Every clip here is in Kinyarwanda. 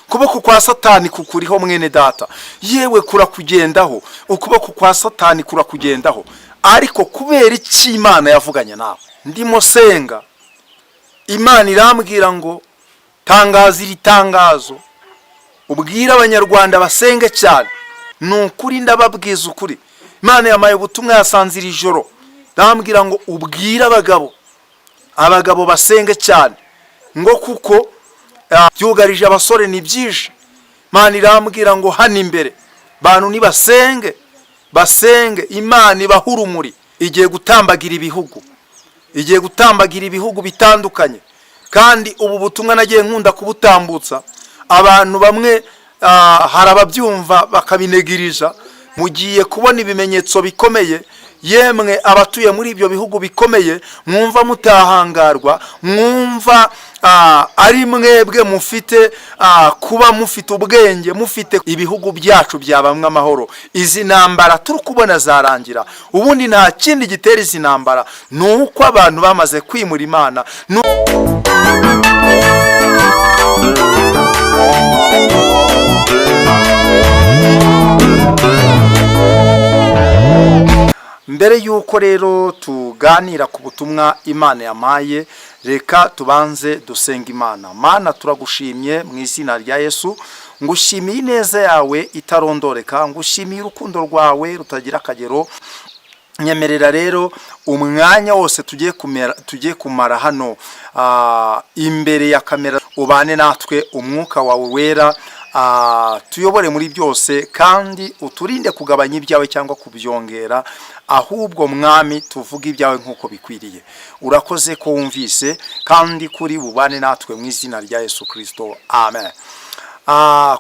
ukuboko kwa satani kukuriho mwene data, yewe kurakugendaho, ukuboko kwa satani kurakugendaho, ariko kubera iki Imana yavuganye nawe? Ndimo senga, Imana irambwira ngo tangaza iri tangazo, ubwira abanyarwanda basenge cyane. Nukuri ndababwiza ukuri, Imana yamaye ubutumwa yasanze iri joro, ndambwira ngo ubwira abagabo basenge cyane, ngo kuko byugarije abasore ni byinshi. Imana irambwira ngo hano imbere bantu ni basenge, Imana ibaha urumuri, igiye gutambagira ibihugu bitandukanye. Kandi ubu butumwa nagiye nkunda kubutambutsa, abantu bamwe hari ababyumva bakabinegirija. Mugiye kubona ibimenyetso bikomeye, yemwe abatuye muri ibyo bihugu bikomeye, mwumva mutahangarwa, mwumva ari mwebwe mufite kuba mufite ubwenge, mufite ibihugu byacu byabamwe amahoro. Izi ntambara turi kubona zarangira, ubundi nta kindi gitera izi ntambara, nuko abantu bamaze kwimura Imana. Mbere yuko rero tuganira ku butumwa Imana yamaye, reka tubanze dusenga Imana. Mana, turagushimye mu izina rya Yesu, ngushimiye ineza yawe itarondoreka, ngushimiye urukundo rwawe rutagira akagero. Nyemerera rero umwanya wose tugiye kumara hano imbere ya kamera, ubane natwe, umwuka wawe wera tuyobore muri byose, kandi uturinde kugabanya ibyawe cyangwa kubyongera, ahubwo mwami tuvuge ibyawe nk'uko bikwiriye. Urakoze ko wumvise, kandi kuri bubane natwe mu izina rya Yesu Kristo, amen.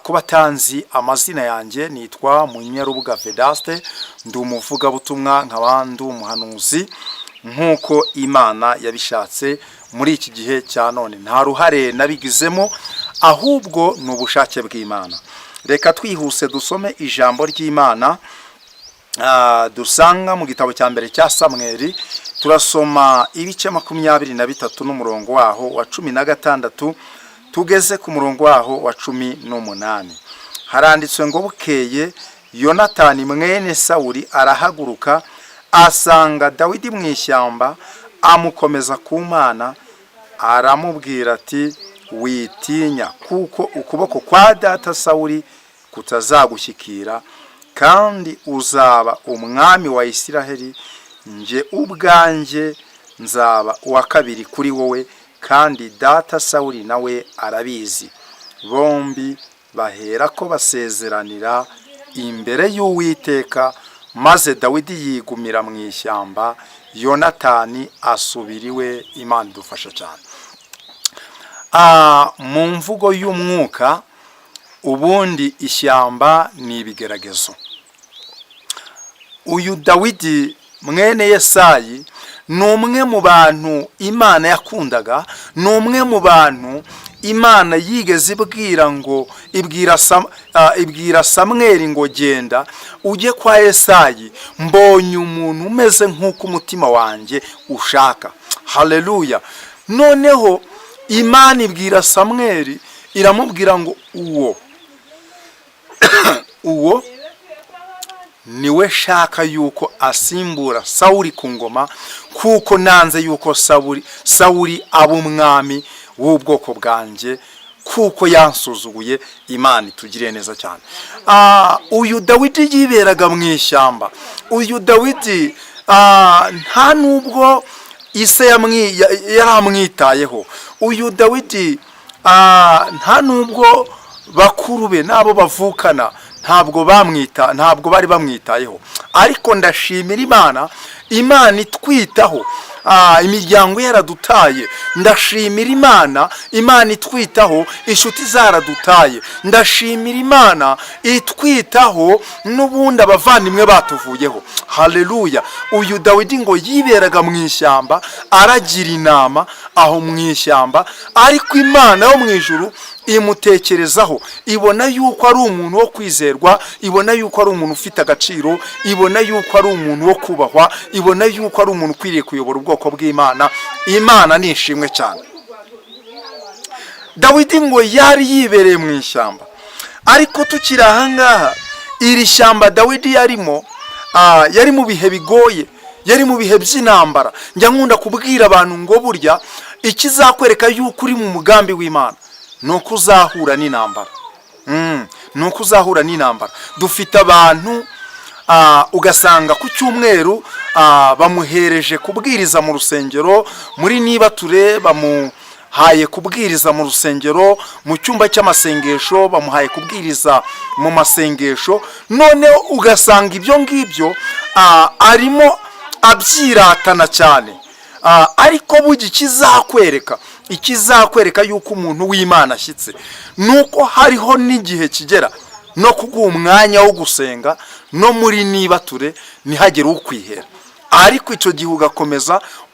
Kubatanzi, amazina yanjye nitwa Munyarubuga Vedaste, ndi umuvugabutumwa nk'abandi umuhanuzi nk'uko Imana yabishatse muri iki gihe cya none. Nta ruhare nabigizemo, ahubwo ni ubushake bw'Imana. Reka twihuse dusome ijambo ry'Imana dusanga mu gitabo cya mbere cya Samweli. Turasoma ibice 23 n'umurongo waho wa 16 tugeze ku murongo waho wa 18. Haranditswe ngo bukeye Yonatani mwene Sawuli arahaguruka, asanga Dawidi mu ishyamba, amukomeza ku Mana, aramubwira ati witinya, kuko ukuboko kwa data Sawuli kutazagushyikira, kandi uzaba umwami wa Isiraheli, nje ubwanjye nzaba uwa kabiri kuri wowe, kandi data Sawuli nawe arabizi. Bombi bahera ko basezeranira imbere y'Uwiteka, maze Dawidi yigumira mu ishyamba, Yonatani asubiriwe. Imana idufasha cyane. Mu mvugo y'umwuka, ubundi ishyamba ni ibigeragezo. Uyu Dawidi mwene Yesayi ni umwe mu bantu Imana yakundaga, ni umwe mu bantu Imana yigeze ibwira Samweli ngo genda ujye kwa Yesayi, mbonye umuntu umeze nk'uko umutima wanjye ushaka. Haleluya. Noneho Imana ibwira Samweli, iramubwira ngo uwo niwe shaka yuko asimbura Sawuli ku ngoma, kuko nanze yuko Sawuli aba umwami w'ubwoko bwanjye, kuko yansuzuguye. Imana itugire neza cyane. Uyu Dawidi yiberaga mu ishyamba. Uyu Dawidi nta nubwo ise yaramwitayeho. Uyu Dawidi nta nubwo bakuru be nabo bavukana ntabwo bari bamwitayeho. Ariko ndashimira Imana itwitaho. Imiryango yaradutaye, ndashimira Imana itwitaho. Inshuti zaradutaye, ndashimira Imana itwitaho. N'ubundi abavandimwe batuvuyeho. Haleluya. Uyu Dawidi ngo yiberaga mu ishyamba, aragira inama aho mu ishyamba, ariko Imana yo mu ijuru imutekerezaho, ibona yuko ari umuntu wo kwizerwa, ibona yuko ari umuntu ufite agaciro, ibona yuko ari umuntu wo kubahwa, ibona yuko ari umuntu ukwiriye kuyobora ubwoko bw'Imana. Imana ni ishimwe cyane. Dawidi ngo yari yibereye mu ishyamba, ariko tukiri ahangaha iri shyamba Dawidi yarimo yari mu bihe bigoye, yari mu bihe by'intambara. Njya nkunda kubwira abantu ngo burya ikizakwereka yuko uri mu mugambi w'Imana nuko uzahura n'intambara. Nuko uzahura n'intambara. Dufite abantu ugasanga ku cyumweru bamuhereje kubwiriza mu rusengero, muri niba ture bamuhaye kubwiriza mu rusengero, mu cyumba cy'amasengesho bamuhaye kubwiriza mu masengesho, none ugasanga ibyo ngibyo arimo abyiratana cyane. Ariko bugi ikizakwereka yuko umuntu w'Imana ashyitse nuko hariho n'igihe kigera no kuguha umwanya wo gusenga, no muri niba ture ntihagere ukwihera. Ariko icyo gihe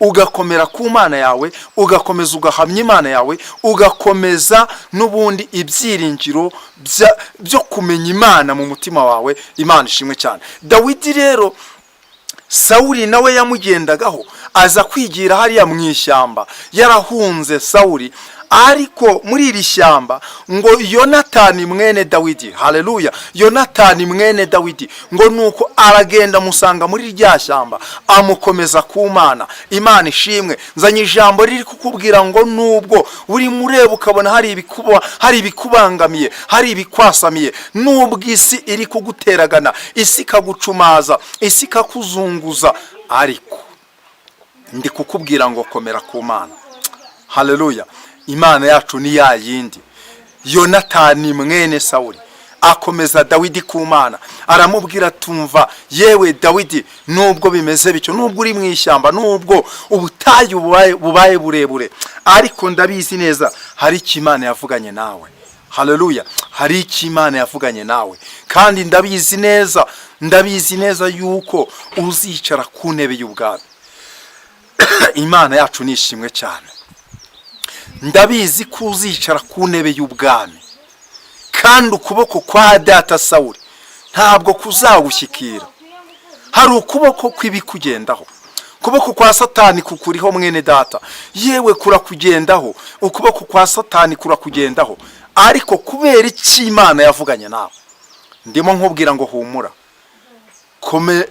ugakomera ku Mana yawe, ugakomeza ugahamya Imana yawe, ugakomeza n'ubundi ibyiringiro byo kumenya Imana mu mutima wawe. Imana ishimwe cyane. Dawidi rero Sawuli nawe yamugendagaho, aza kwigira hariya mu ishyamba, yarahunze Sawuli. Ariko muri iri shyamba ngo Yonatani mwene Dawidi, haleluya, Yonatani mwene Dawidi ngo nuko aragenda musanga muri rya shyamba, amukomeza ku Mana. Imana ishimwe. Nzanye ijambo riri kukubwira ngo nubwo uri mureba ukabona hari ibikubangamiye, hari ibikwasamiye, nubwo isi iri kuguteragana, isi kagucumaza, isi kakuzunguza, ariko ndi kukubwira ngo komera ku Mana. Haleluya. Imana yacu ni ya yindi. Yonatani mwene Sawuli akomeza Dawidi ku Mana, aramubwira tumva yewe Dawidi, nubwo bimeze bityo, nubwo uri mu ishyamba, nubwo ubutayu bubaye burebure, ariko ndabizi neza hari icyo Imana yavuganye nawe. Haleluya. Hari icyo Imana yavuganye nawe, kandi ndabizi neza yuko uzicara ku ntebe y'ubwami. Imana yacu nishimwe cyane. Ndabizi ko uzicara ku ntebe y'ubwami, kandi ukuboko kwa data Sawuli ntabwo kuzawushyikira. Hari ukuboko kw'ibikugendaho, ukuboko kwa Satani kukuriho mwene data, yewe kurakugendaho, ukuboko kwa Satani kurakugendaho. Ariko kubera iki Imana yavuganye nawe, ndimo nkubwira ngo humura,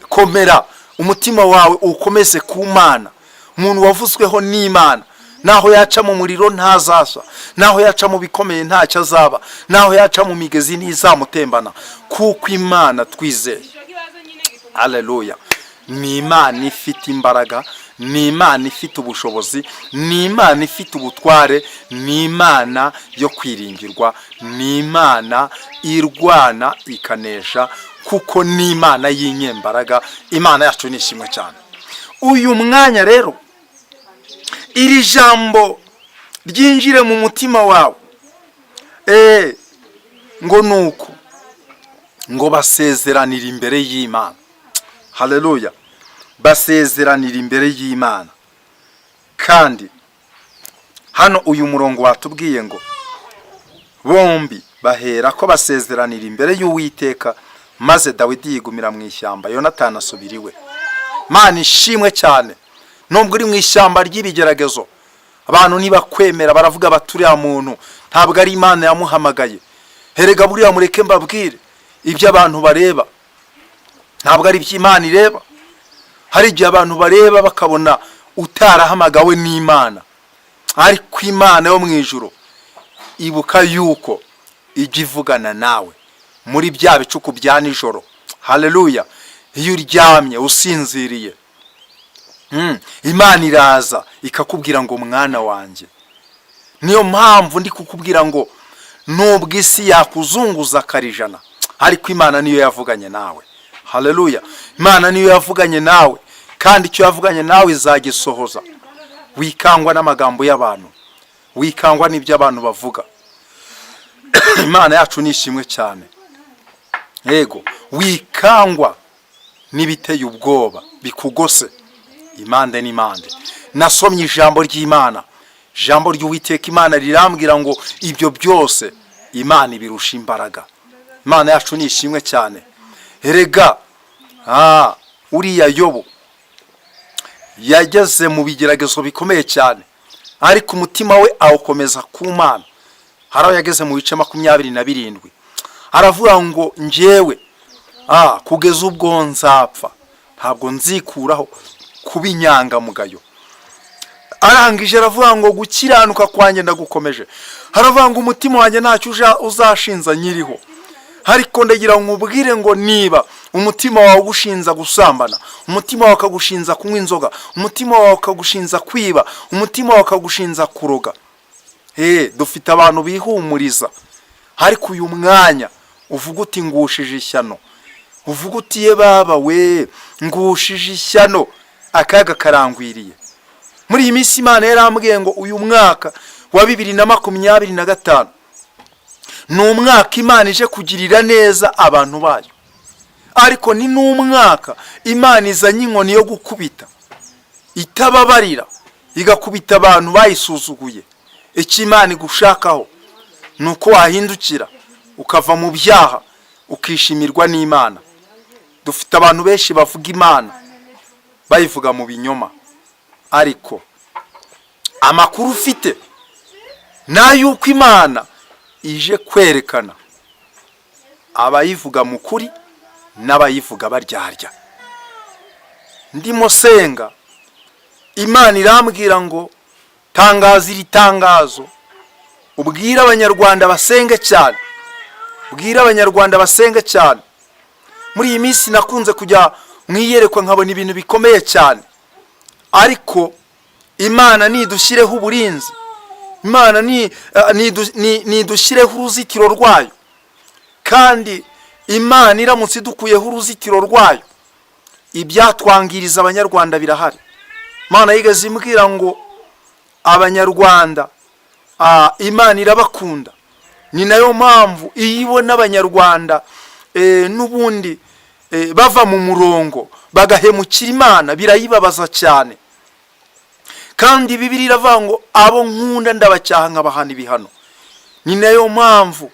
komera umutima wawe ukomeze ku Mana. Umuntu wavuzweho n'Imana, naho yaca mu muriro ntazasha, naho yaca mu bikomeye ntacyo azaba, naho yaca mu migezi ntizamutembana, kuko Imana twizeye. Haleluya. Ni Imana ifite imbaraga, ni Imana ifite ubushobozi, ni Imana ifite ubutware, ni Imana yo kwiringirwa, ni Imana irwana ikanesha, kuko ni Imana y'inyembaraga. Imana yacu nishimwe cyane. Uyu mwanya rero iri jambo ryinjire mu mutima wawe, ngo nuko ngo basezeranira imbere y'Imana. Haleluya. Basezeranira imbere y'Imana. Kandi hano uyu murongo watubwiye ngo bombi bahera ko basezeranira imbere y'Uwiteka, maze Dawidi yigumira mu ishyamba, Yonatani asubiriwe. Mana ishimwe cyane. Nubwo uri mu ishyamba ry'ibigeragezo, abantu nibakwemera baravuga baturiya muntu ntabwo ari Imana yamuhamagaye. Herega buriya mureke mbabwire, ibyo abantu bareba ntabwo ari iby'Imana ireba. Hari igihe abantu bareba bakabona utarahamagawe n'Imana, ariko Imana yo mu ijuru ibuka yuko ijya ivugana nawe muri bya bicuku bya nijoro. Haleluya. Iyo uryamye usinziriye, Imana iraza ikakubwira ngo mwana wanjye. Niyo mpamvu ndi kukubwira ngo nubwo isi yakuzunguza karijana, ariko Imana niyo yavuganye nawe. Haleluya. Imana niyo yavuganye nawe, kandi icyo yavuganye nawe izagisohoza. Wikangwa n'amagambo y'abantu, wikangwa n'ibyo abantu bavuga. Imana yacu nishimwe cyane. Yego, wikangwa n'ibiteye ubwoba bikugose impande n'impande. Nasomye ijambo ry'Imana, ijambo ry'Uwiteka. Imana rirambwira ngo ibyo byose Imana ibirusha imbaraga. Imana yacu nishimwe cyane. Erega uriya Yobu yageze mu bigeragezo bikomeye cyane, ariko umutima we awukomeza ku Mana. haraho yageze mu bice 27 aravuga ngo njyewe kugeza ubwo nzapfa ntabwo nzikuraho kuba inyangamugayo. Arangije aravuga ngo gukiranuka kwanjye ndagukomeje. Haravuga ngo umutima wanjye ntacyo uzashinza nyiriho, ariko ndagira ngo ubwire ngo niba umutima wawe ugushinza gusambana, umutima wawe ukagushinza kunywa inzoga, umutima wawe ukagushinza kwiba, umutima wawe ukagushinza kuroga, dufite abantu bihumuriza. Ariko uyu mwanya uvuga uti ngushije ishyano, uvuga uti ye baba we ngushije ishyano, akaga karangwiriye. Muri iyi minsi Imana yarambwiye ngo uyu mwaka wa 2025 ni umwaka Imana ije kugirira neza abantu bayo, ariko ni n'umwaka Imana izanye inkoni yo gukubita itababarira, igakubita abantu bayisuzuguye. Icyo Imana igushakaho nuko wahindukira ukava mu byaha ukishimirwa n'Imana. Dufite abantu benshi bavuga Imana bayivuga mu binyoma, ariko amakuru ufite n'ayuko Imana ije kwerekana abayivuga mu kuri n'abayivuga baryarya. Ndimo senga Imana irambwira ngo tangaza iri tangazo, ubwira abanyarwanda basenge cyane, ubwira abanyarwanda basenge cyane. Muri iyi minsi nakunze kujya mwiyerekwa nkabona ibintu bikomeye cyane, ariko Imana nidushireho uburinzi, Imana nidushireho uruzitiro rwayo, kandi Imana iramutse idukuyeho uruzitiro rwayo ibyatwangiriza abanyarwanda birahari. Imana yigeze imbwira ngo abanyarwanda Imana irabakunda, ni nayo mpamvu iyo ibona abanyarwanda n'ubundi bava mu murongo bagahemukira Imana birayibabaza cyane. Kandi Bibiliya iravuga ngo abo nkunda ndabacyaha nkabahana ibihano. Ni nayo mpamvu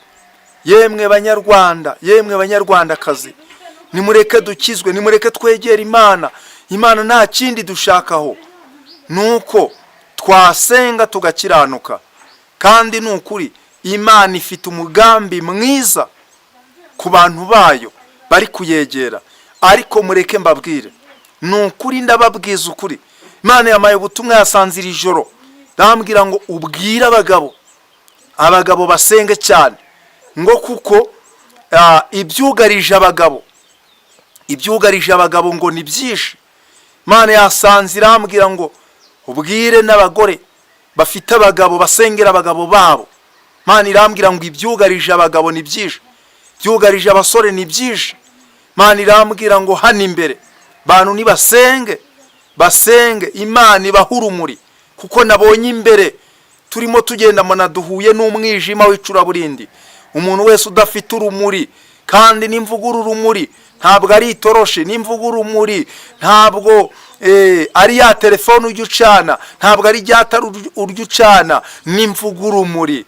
yemwe banyarwanda, yemwe banyarwandakazi, nimureke dukizwe, nimureke twegera Imana. Imana nta kindi dushakaho nuko twasenga tugakiranuka, kandi nukuri Imana ifite umugambi mwiza ku bantu bayo bari kuyegera. Ariko mureke mbabwire, nukuri ndababwiza ukuri, Imana yamaye ubutumwa yasanzira ijoro, ndambwira ngo ubwire abagabo basenge cyane, ngo kuko ibyugarije abagabo ngo ni byinshi. Imana yasanzira irambwira ngo ubwire n'abagore bafite abagabo basengera abagabo babo. Imana irambwira ngo ibyugarije abagabo ni byinshi, byugarije abasore ni byinshi. Imana irambwira ngo hano imbere bantu ni basenge Imana ibaha urumuri, kuko nabonye imbere turimo tugenda mana duhuye n'umwijima w'icuraburindi. Umuntu wese udafite urumuri, kandi nimvuga urumuri ntabwo ari itoroshe, nimvuga urumuri ntabwo ari ya telefone ujya ucana, ntabwo ari ryatara urya ucana, nimvuga urumuri.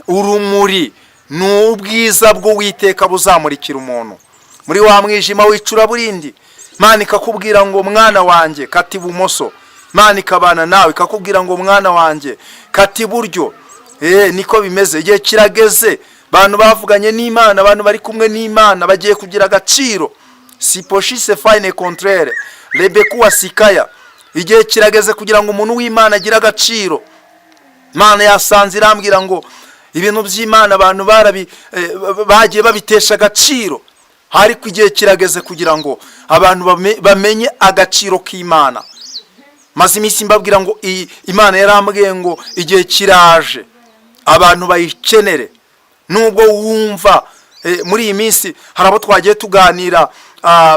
Urumuri ni ubwiza bwo witeka buzamurikira umuntu muri wa mwijima w'icuraburindi. Imana ikakubwira ngo mwana wanjye kati ibumoso, Imana ikabana nawe ikakubwira ngo mwana wanjye kati iburyo. Niko bimeze. Igihe kirageze bantu bavuganye n'Imana, abantu bari kumwe n'Imana bagiye kugira agaciro. Siposhise fine contraire lebekuwa sikaya. Igihe kirageze kugira ngo umuntu w'Imana agira agaciro. Imana yasanze irambwira ngo ibintu by'Imana abantu bagiye babitesha agaciro, ariko igihe kirageze kugira ngo abantu bamenye agaciro k'Imana. Maze iminsi mbabwira ngo Imana yarambwiye ngo igihe kiraje abantu bayikenere. Nubwo wumva muri iyi minsi hari abo twagiye tuganira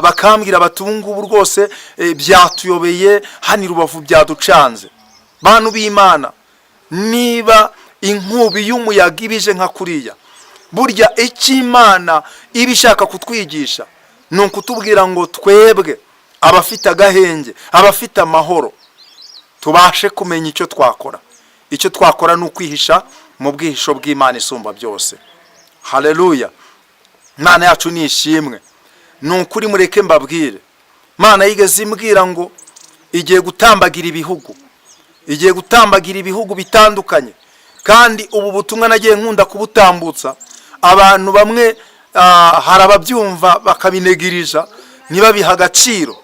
bakambwira bati ubu ngubu rwose byatuyobeye, hano i Rubavu byaducanze. Bantu b'Imana, niba inkubi y'umuyaga ibije nka kuriya, burya icyo Imana iba ishaka kutwigisha ni ukutubwira ngo twebwe abafite agahenge, abafite amahoro, tubashe kumenya icyo twakora. Icyo twakora ni ukwihisha mu bwihisho bw'Imana isumba byose. Haleluya. Imana yacu ni ishimwe. Ni ukuri mureke mbabwire, Imana yigeze imbwira ngo igiye gutambagira ibihugu, igiye gutambagira ibihugu bitandukanye, kandi ubu butumwa nagiye nkunda kubutambutsa, abantu bamwe hari ababyumva bakabinegirija ntibabiha agaciro,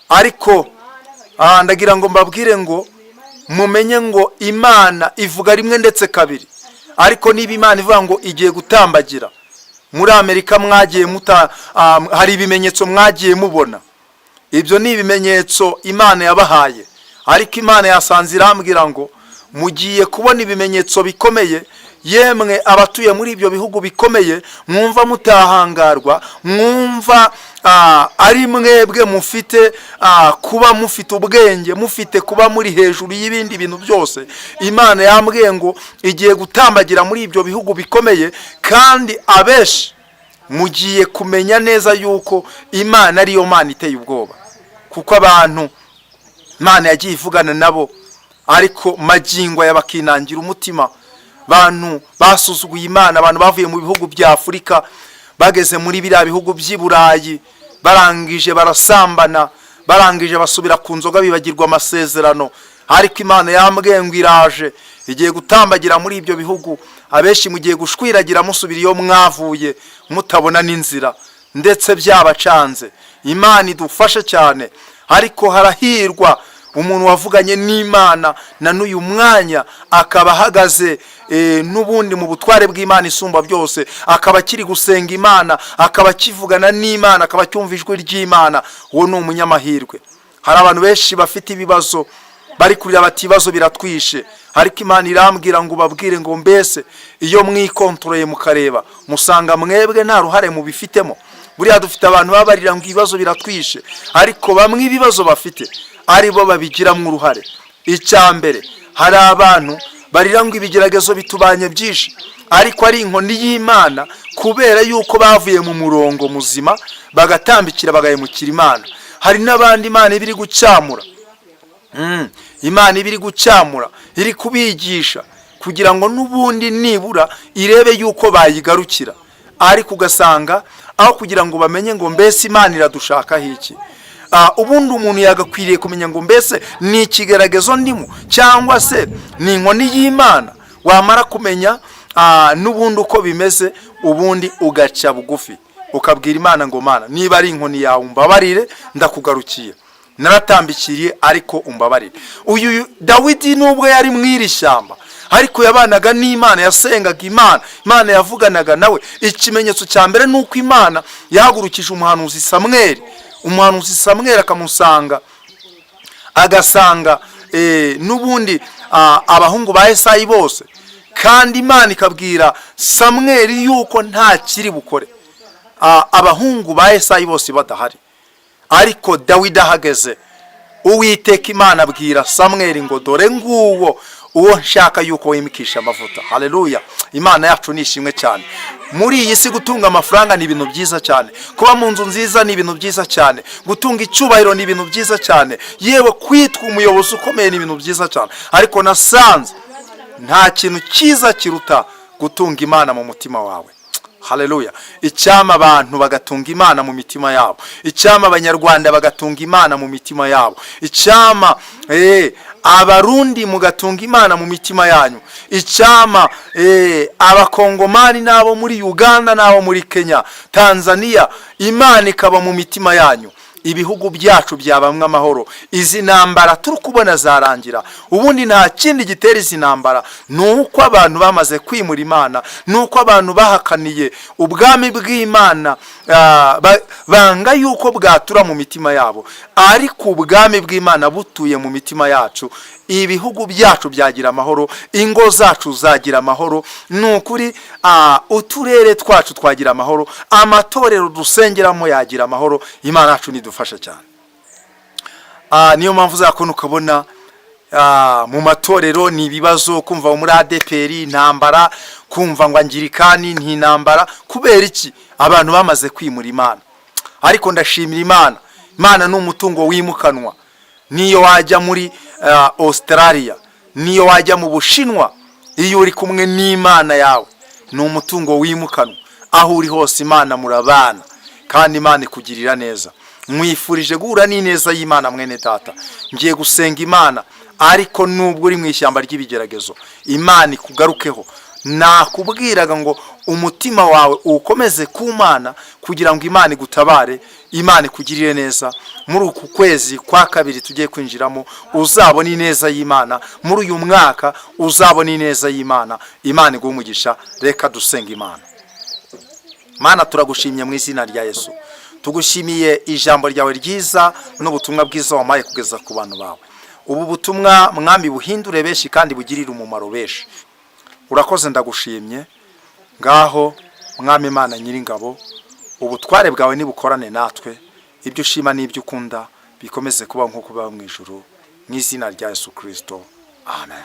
ariko ndagira ngo mbabwire ngo mumenye ngo Imana ivuga rimwe ndetse kabiri. Ariko niba Imana ivuga ngo igiye gutambagira, muri Amerika mwagiye hari ibimenyetso mwagiye mubona, ibyo ni ibimenyetso Imana yabahaye. Ariko Imana yasanze irambwira ngo mugiye kubona ibimenyetso bikomeye, yemwe abatuye muri ibyo bihugu bikomeye mwumva mutahangarwa, mwumva ari mwebwe mufite kuba mufite ubwenge, mufite kuba muri hejuru y'ibindi bintu byose. Imana yambwiye ngo igiye gutambagira muri ibyo bihugu bikomeye, kandi abeshi mugiye kumenya neza yuko Imana ariyo Mana iteye ubwoba, kuko abantu Imana yagiye ivugana nabo, ariko magingo yabakinangira umutima. Bantu basuzuguye Imana, abantu bavuye mu bihugu bya Afurika bageze muri biriya bihugu by'i Burayi, barangije barasambana, barangije basubira ku nzoga, bibagirwa amasezerano. Ariko Imana yambwiye ngo iraje, igiye gutambagira muri ibyo bihugu. Abeshi mugiye gushwiragira musubira iyo mwavuye, mutabona n'inzira, ndetse byabacanze. Imana idufashe cyane. Ariko harahirwa umuntu wavuganye n'Imana na n'uyu mwanya akaba ahagaze n'ubundi mu butware bw'Imana isumba byose, akaba kiri gusenga Imana, akaba kivugana n'Imana, akaba cyumva ijwi ry'Imana. Uwo ni umunyamahirwe. Hari abantu benshi bafite ibibazo, bari kurira bati ibibazo biratwishe, ariko Imana irambwira ngo babwire ngo mbese iyo mwikontoreye mukareba, musanga mwebwe nta ruhare mu bifitemo. Buriya dufite abantu babarira ngo ibibazo biratwishe, ariko bamwe ibibazo bafite ari bo babigiramo uruhare. Icyambere, hari abantu barira ngo ibigeragezo bitubanye byinshi, ariko ari inkoni y'Imana, kubera yuko bavuye mu murongo muzima bagatambikira bagahemukira Imana. Hari n'abandi Imana ibiri gucamura, Imana ibiri gucamura, iri kubigisha kugira ngo n'ubundi nibura irebe yuko bayigarukira. Ariko ugasanga aho kugira ngo bamenye ngo mbese Imana iradushaka iki, ubundi umuntu yagakwiriye kumenya ngo mbese ni ikigeragezo ndimo cyangwa se ni inkoni y'Imana. Wamara kumenya n'ubundi uko bimeze, ubundi ugaca bugufi ukabwira Imana ngo Mana, niba ari inkoni yawe umbabarire, ndakugarukiye, naratambikiriye ariko umbabarire. Uyu Dawidi nubwo yari mwiri shyamba, ariko yabanaga n'Imana, yasengaga Imana, Imana yavuganaga nawe. Ikimenyetso cya mbere nuko Imana yahagurukije umuhanuzi Samweli. Umuhanuzi Samweli akamusanga, agasanga n'ubundi abahungu ba Esayi bose, kandi Imana ikabwira Samweli yuko nta kiri bukore abahungu ba Esayi bose badahari. Ariko Dawidi ahageze, Uwiteka Imana abwira Samweli ngo dore nguwo uwo nshaka yuko wimikisha amavuta. Haleluya. Imana yacu nishimwe cyane. Muri iyi si gutunga amafaranga ni ibintu byiza cyane, kuba mu nzu nziza ni ibintu byiza cyane, gutunga icyubahiro ni ibintu byiza cyane, yewe kwitwa umuyobozi ukomeye ni ibintu byiza cyane. Ariko nasanze nta kintu cyiza kiruta gutunga Imana mu mutima wawe. Haleluya. Icyama abantu bagatunga Imana mu mitima yabo, icyama abanyarwanda bagatunga Imana mu mitima yabo, icyama abarundi mugatunga Imana mu mitima yanyu, icyama abakongomani nabo muri Uganda nabo muri Kenya, Tanzania, Imana ikaba mu mitima yanyu. Ibihugu byacu byabamwe amahoro. Izi ntambara turi kubona zarangira. Ubundi nta kindi gitera izi ntambara, nuko abantu bamaze kwimura Imana, nuko abantu bahakaniye ubwami bw'Imana, banga yuko bwatura mu mitima yabo. Ariko ubwami bw'Imana butuye mu mitima yacu, ibihugu byacu byagira amahoro, ingo zacu zagira amahoro, nukuri uturere twacu twagira amahoro, amatorero dusengeramo yagira amahoro. Imana yacu nidufasha cyane. Niyo mpamvu zakona ukabona mu matorero ni ibibazo, kumva muri ADPR intambara, kumva ngo Angirikani ni intambara. Kubera iki? Abantu bamaze kwimura Imana. Ariko ndashimira Imana, Imana ni umutungo wimukanwa. Niyo wajya muri Australia, niyo wajya mu Bushinwa, iyo uri kumwe n'Imana yawe ni umutungo wimukanwa. Aho uri hose Imana murabana, kandi Imana ikugirira neza. Mwifurije guhura n'ineza y'Imana mwene data. Ngiye gusenga Imana ariko nubwo uri mu ishyamba ry'ibigeragezo Imana ikugarukeho. Nakubwiraga ngo umutima wawe ukomeze ku Mana kugira ngo Imana igutabare, Imana ikugirire neza. Muri uku kwezi kwa kabiri tugiye kwinjiramo uzabona ineza y'Imana, muri uyu mwaka uzabona ineza y'Imana. Imana iguhe umugisha. Reka dusenga Imana. Mana, turagushimye mu izina rya Yesu, tugushimiye ijambo ryawe ryiza n'ubutumwa bwiza wamaye kugeza ku bantu bawe. Ubu butumwa mwami buhindure benshi kandi bugirire umumaro benshi. Urakoze, ndagushimye. Ngaho mwami Imana nyiringabo, ubutware bwawe nibukorane natwe, ibyo ushima n'ibyo ukunda bikomeze kuba nk'uko biba mu ijuru, mu izina rya Yesu Kristo, amen.